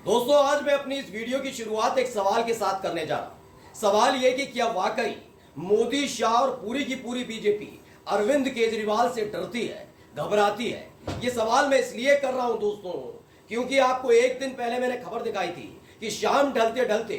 दोस्तों, आज मैं अपनी इस वीडियो की शुरुआत एक सवाल के साथ करने जा रहा हूं। सवाल यह कि क्या वाकई मोदी, शाह और पूरी की पूरी बीजेपी अरविंद केजरीवाल से डरती है, घबराती है? यह सवाल मैं इसलिए कर रहा हूं दोस्तों, क्योंकि आपको एक दिन पहले मैंने खबर दिखाई थी कि शाम ढलते ढलते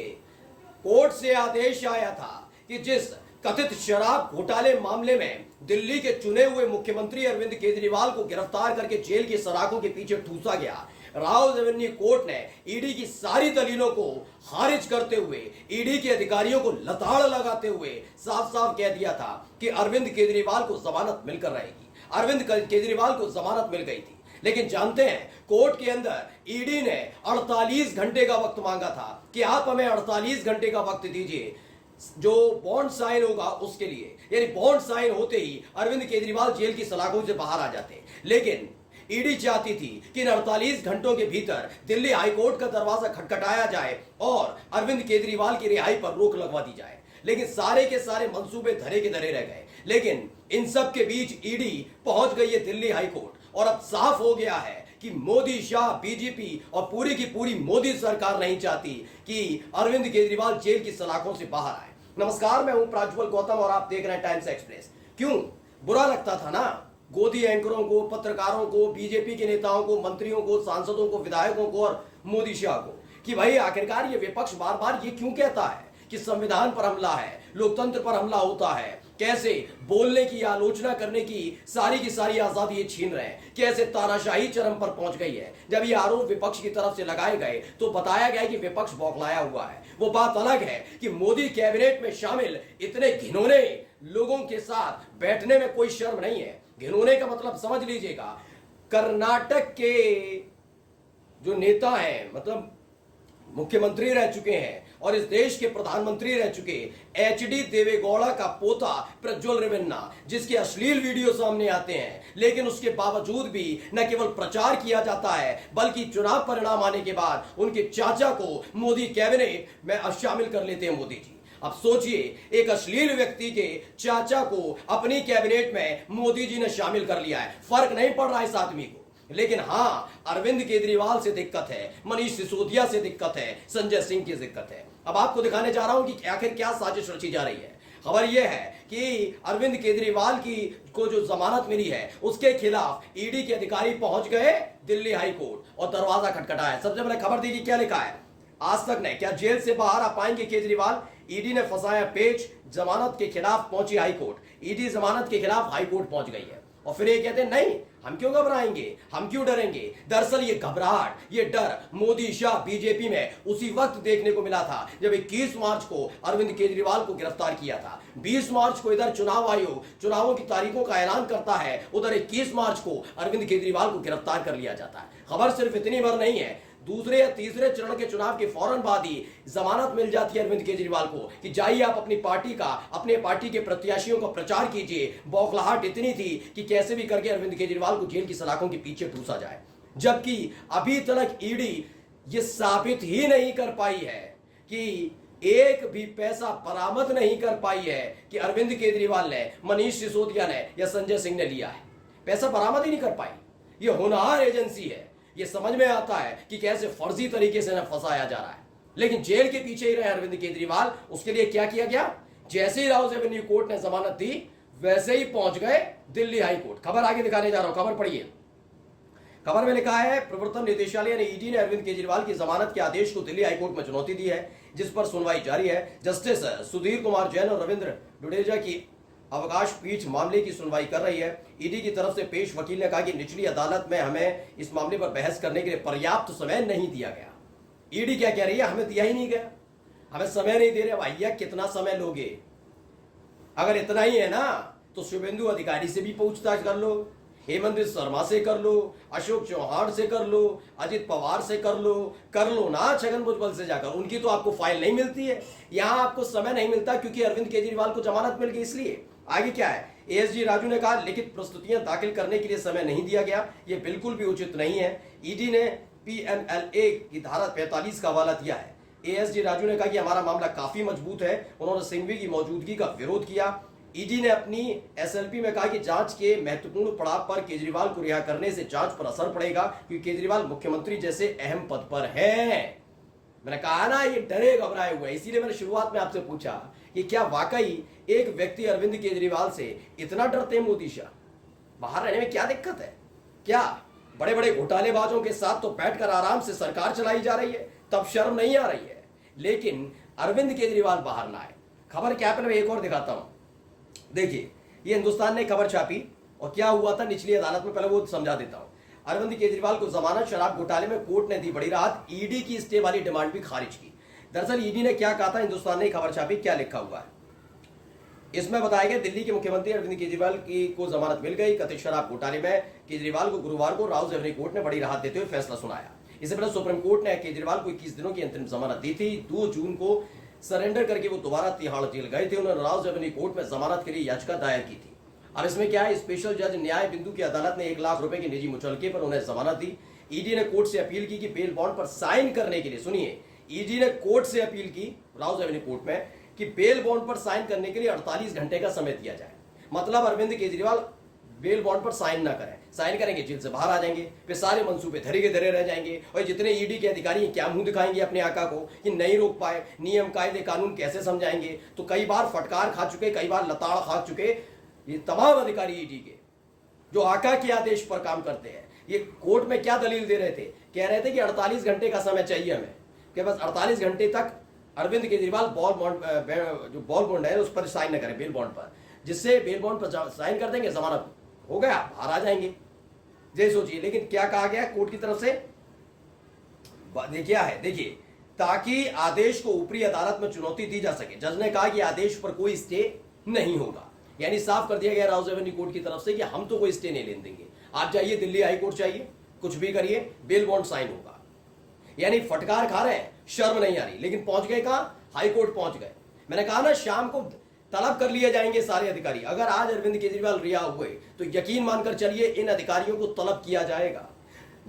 कोर्ट से आदेश आया था कि जिस कथित शराब घोटाले मामले में दिल्ली के चुने हुए मुख्यमंत्री अरविंद केजरीवाल को गिरफ्तार करके जेल की सलाखों के पीछे ठूसा गया, राव रेवेन्यू कोर्ट ने ईडी की सारी दलीलों को खारिज करते हुए ईडी के अधिकारियों को लताड़ लगाते हुए साफ साफ कह दिया था कि अरविंद केजरीवाल को जमानत मिलकर रहेगी। अरविंद केजरीवाल को जमानत मिल गई थी, लेकिन जानते हैं कोर्ट के अंदर ईडी ने 48 घंटे का वक्त मांगा था कि आप हमें 48 घंटे का वक्त दीजिए जो बॉन्ड साइन होगा उसके लिए। यानी बॉन्ड साइन होते ही अरविंद केजरीवाल जेल की सलाखों से बाहर आ जाते, लेकिन ईडी चाहती थी कि इन 48 घंटों के भीतर दिल्ली हाईकोर्ट का दरवाजा खटखटाया जाए और अरविंद केजरीवाल की रिहाई पर रोक लगवा दी जाए। लेकिन सारे के सारे मंसूबे धरे के धरे रह गए। लेकिन इन सब के बीच ईडी पहुंच गई है दिल्ली हाईकोर्ट और अब साफ हो गया है कि मोदी, शाह, बीजेपी और पूरी की पूरी मोदी सरकार नहीं चाहती कि अरविंद केजरीवाल जेल की सलाखों से बाहर आए। नमस्कार, मैं हूं प्राज्वल गौतम और आप देख रहे हैं टाइम्स एक्सप्रेस। क्यों बुरा लगता था ना गोदी एंकरों को, पत्रकारों को, बीजेपी के नेताओं को, मंत्रियों को, सांसदों को, विधायकों को और मोदी शाह को कि भाई आखिरकार ये विपक्ष बार बार ये क्यों कहता है कि संविधान पर हमला है, लोकतंत्र पर हमला होता है, कैसे बोलने की, आलोचना करने की सारी की सारी आजादी ये छीन रहे हैं, कैसे तानाशाही चरम पर पहुंच गई है। जब ये आरोप विपक्ष की तरफ से लगाए गए तो बताया गया कि विपक्ष बौखलाया हुआ है। वो बात अलग है कि मोदी कैबिनेट में शामिल इतने घिनौने लोगों के साथ बैठने में कोई शर्म नहीं है। घिनौने का मतलब समझ लीजिएगा, कर्नाटक के जो नेता हैं, मतलब मुख्यमंत्री रह चुके हैं और इस देश के प्रधानमंत्री रह चुके एचडी देवेगौड़ा का पोता प्रज्वल रेवन्ना, जिसके अश्लील वीडियो सामने आते हैं, लेकिन उसके बावजूद भी न केवल प्रचार किया जाता है बल्कि चुनाव परिणाम आने के बाद उनके चाचा को मोदी कैबिनेट में शामिल कर लेते हैं मोदी जी। अब सोचिए, एक अश्लील व्यक्ति के चाचा को अपनी कैबिनेट में मोदी जी ने शामिल कर लिया है। फर्क नहीं पड़ रहा इस आदमी को, लेकिन हां, अरविंद केजरीवाल से दिक्कत है, मनीष सिसोदिया से दिक्कत है, संजय सिंह की दिक्कत है। अब आपको दिखाने जा रहा हूं कि आखिर क्या साजिश रची जा रही है। खबर यह है कि अरविंद केजरीवाल की को जो जमानत मिली है उसके खिलाफ ईडी के अधिकारी पहुंच गए दिल्ली हाई कोर्ट और दरवाजा खटखटाया। सबसे पहले खबर दी कि क्या लिखा है आज तक ने, क्या जेल से बाहर आ पाएंगे केजरीवाल? ईडी ने फंसाया पेच, जमानत के खिलाफ पहुंची हाईकोर्ट। ईडी जमानत के खिलाफ हाईकोर्ट पहुंच गई है और फिर ये कहते हैं नहीं, हम क्यों घबराएंगे, हम क्यों डरेंगे। दरअसल ये घबराहट, ये डर मोदी, शाह, बीजेपी में उसी वक्त देखने को मिला था जब 21 मार्च को अरविंद केजरीवाल को गिरफ्तार किया था। 20 मार्च को इधर चुनाव आयोग चुनावों की तारीखों का ऐलान करता है, उधर 21 मार्च को अरविंद केजरीवाल को गिरफ्तार कर लिया जाता है। खबर सिर्फ इतनी भर नहीं है, दूसरे या तीसरे चरण के चुनाव के फौरन बाद ही जमानत मिल जाती है अरविंद केजरीवाल को कि जाइए आप अपनी पार्टी का, अपने पार्टी के प्रत्याशियों का प्रचार कीजिए। बौखलाहट इतनी थी कि कैसे भी करके अरविंद केजरीवाल को जेल की सलाखों के पीछे ठूसा जाए, जबकि अभी तक ईडी ये साबित ही नहीं कर पाई है कि एक भी पैसा बरामद नहीं कर पाई है कि अरविंद केजरीवाल ने, मनीष सिसोदिया ने या संजय सिंह ने लिया है। पैसा बरामद ही नहीं कर पाई। ये होनहार एजेंसी है। ये समझ में आता है कि कैसे फर्जी तरीके से फंसाया जा रहा है, लेकिन जेल के पीछे ही रहे अरविंद केजरीवाल। उसके लिए क्या किया गया? जैसे ही राव रेवेन्यू कोर्ट ने जमानत दी वैसे ही पहुंच गए दिल्ली हाई कोर्ट। खबर आगे दिखाने जा रहा हूं, खबर पढ़िए। खबर में लिखा है प्रवर्तन निदेशालय ने, ईडी ने अरविंद केजरीवाल की जमानत के आदेश को दिल्ली हाईकोर्ट में चुनौती दी है, जिस पर सुनवाई जारी है। जस्टिस सुधीर कुमार जैन और रविंद्र डुडेजा की अवकाश पीठ मामले की सुनवाई कर रही है। ईडी की तरफ से पेश वकील ने कहा कि निचली अदालत में हमें इस मामले पर बहस करने के लिए पर्याप्त समय नहीं दिया गया। ईडी क्या कह रही है? हमें दिया ही नहीं गया, हमें समय नहीं दे रहे। भैया कितना समय लोगे? अगर इतना ही है ना तो शुभेंदु अधिकारी से भी पूछताछ कर लो, हेमंत शर्मा से कर लो, अशोक चौहान से कर लो, अजित पवार से कर लो ना छगन भुजबल से जाकर। उनकी तो आपको फाइल नहीं मिलती है, यहां आपको समय नहीं मिलता क्योंकि अरविंद केजरीवाल को जमानत मिल गई। इसलिए आगे क्या है, एएसजी राजू ने कहा लिखित प्रस्तुतियां दाखिल करने के लिए समय नहीं दिया गया, यह बिल्कुल भी उचित नहीं है। ईडी ने पीएमएलए की धारा 45 का हवाला दिया है। एएसजी राजू ने कहा कि हमारा मामला काफी मजबूत है। उन्होंने सिंघवी की मौजूदगी का विरोध किया। ईडी ने अपनी एसएलपी में कहा कि जांच के महत्वपूर्ण पड़ाव पर केजरीवाल को रिहा करने से जांच पर असर पड़ेगा, क्योंकि केजरीवाल मुख्यमंत्री जैसे अहम पद पर हैं। मैंने कहा ना, ये डरे घबराए हुए, इसीलिए मैंने शुरुआत में आपसे पूछा कि क्या वाकई एक व्यक्ति अरविंद केजरीवाल से इतना डरते हैं मोदी शाह? बाहर रहने में क्या दिक्कत है? क्या बड़े बड़े घोटालेबाजों के साथ तो बैठकर आराम से सरकार चलाई जा रही है, तब शर्म नहीं आ रही है। लेकिन अरविंद केजरीवाल बाहर ना आए। खबर क्या है, मैं एक और दिखाता हूं। देखिए, ये हिंदुस्तान ने खबर छापी और क्या हुआ था निचली अदालत में, पहले वो समझा देता हूं। अरविंद केजरीवाल को जमानत शराब घोटाले में कोर्ट ने दी बड़ी राहत, ईडी की स्टे वाली डिमांड भी खारिज की। दरअसल ईडी ने क्या कहा था, हिंदुस्तान ने खबर छापी, क्या लिखा हुआ है इसमें बताया गया। दिल्ली के मुख्यमंत्री अरविंद केजरीवाल की को जमानत मिल गई। कथित शराब घोटाले में केजरीवाल को गुरुवार को राउज एवेन्यू कोर्ट ने बड़ी राहत देते हुए फैसला सुनाया। इससे पहले सुप्रीम कोर्ट ने केजरीवाल को 21 दिनों की अंतरिम जमानत दी थी। 2 जून को सरेंडर करके वो दोबारा तिहाड़ जेल गए थे। उन्होंने राउज एवेन्यू कोर्ट में जमानत के लिए याचिका दायर की थी। अब इसमें क्या है, स्पेशल जज न्याय बिंदु की अदालत ने 1 लाख रुपए की निजी मुचलके पर उन्हें जमानत दी। ईडी ने कोर्ट से अपील की कि बेल बॉन्ड पर साइन करने के लिए, सुनिए, ईडी ने कोर्ट से अपील की राउज एवेन्यू कोर्ट में कि बेल बॉन्ड पर साइन करने के लिए 48 घंटे का समय दिया जाए। मतलब अरविंद केजरीवाल बेल बॉन्ड पर साइन ना करें, साइन करेंगे जेल से बाहर आ जाएंगे, फिर सारे मंसूबे धरे के धरे रह जाएंगे। और जितने ईडी के अधिकारी क्या मुंह दिखाएंगे अपने आका को कि नहीं रोक पाए, नियम कायदे कानून कैसे समझाएंगे। तो कई बार फटकार खा चुके, कई बार लताड़ खा चुके ये तमाम अधिकारी ईडी के, जो आका के आदेश पर काम करते हैं, ये कोर्ट में क्या दलील दे रहे थे, कह रहे थे कि 48 घंटे का समय चाहिए हमें, कि बस 48 घंटे तक अरविंद केजरीवाल जो बॉल बॉन्ड है उस पर साइन न करें, बेल बॉन्ड पर, जिससे बेल बॉन्ड पर साइन कर देंगे, जमानत हो गया, बाहर आ जाएंगे। ये सोचिए। लेकिन क्या कहा गया कोर्ट की तरफ से, क्या है देखिए, ताकि आदेश को ऊपरी अदालत में चुनौती दी जा सके। जज ने कहा कि आदेश पर कोई स्टे नहीं होगा, यानी साफ कर दिया गया राउज एवेन्यू कोर्ट की तरफ से कि हम तो कोई स्टे नहीं लेने देंगे। आप जाइए दिल्ली हाई कोर्ट चाहिए, कुछ भी करिए, बेल बॉन्ड साइन होगा। यानी फटकार खा रहे हैं, शर्म नहीं आ रही, लेकिन पहुंच गए कहां, हाई कोर्ट पहुंच गए। मैंने कहा ना, शाम को तलब कर लिए जाएंगे सारे अधिकारी। अगर आज अरविंद केजरीवाल रिहा हुए तो यकीन मानकर चलिए इन अधिकारियों को तलब किया जाएगा।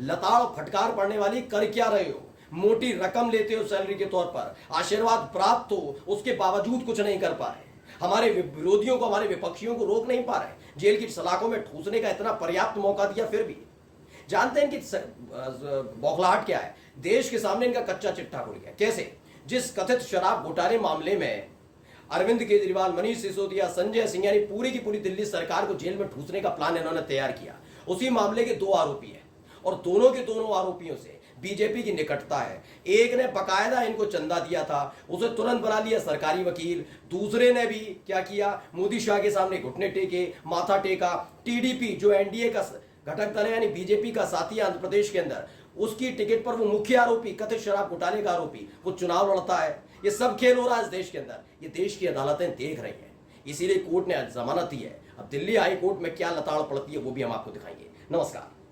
लताड़ फटकार पड़ने वाली कर क्या रहे हो, मोटी रकम लेते हो सैलरी के तौर पर, आशीर्वाद प्राप्त हो, उसके बावजूद कुछ नहीं कर पा रहे, हमारे विरोधियों को, हमारे विपक्षियों को रोक नहीं पा रहे, जेल की सलाखों में ठूसने का इतना पर्याप्त मौका दिया, फिर भी जानते हैं कि बौखलाहट क्या है। देश के सामने इनका कच्चा चिट्ठा खुल गया। कैसे? जिस कथित शराब घोटाले मामले में अरविंद केजरीवाल, मनीष सिसोदिया, संजय सिंह, यानी पूरी की पूरी दिल्ली सरकार को जेल में ठूसने का प्लान इन्होंने तैयार किया, उसी मामले के 2 आरोपी हैं और दोनों के दोनों आरोपियों से बीजेपी की निकटता है। एक ने बकायदा इनको चंदा दिया था, उसे तुरंत बना लिया सरकारी वकील। दूसरे ने भी क्या किया, मोदी शाह के सामने घुटने टेके, माथा टेका। टीडीपी जो एनडीए का घटक दल है, यानी बीजेपी का साथी आंध्र प्रदेश के अंदर, उसकी टिकट पर वो मुख्य आरोपी, कथित शराब घोटाले का आरोपी, वो चुनाव लड़ता है। ये सब खेल हो रहा है इस देश के अंदर, ये देश की अदालतें देख रही हैं, इसीलिए कोर्ट ने जमानत दी है। अब दिल्ली हाई कोर्ट में क्या लताड़ पड़ती है वो भी हम आपको दिखाएंगे। नमस्कार।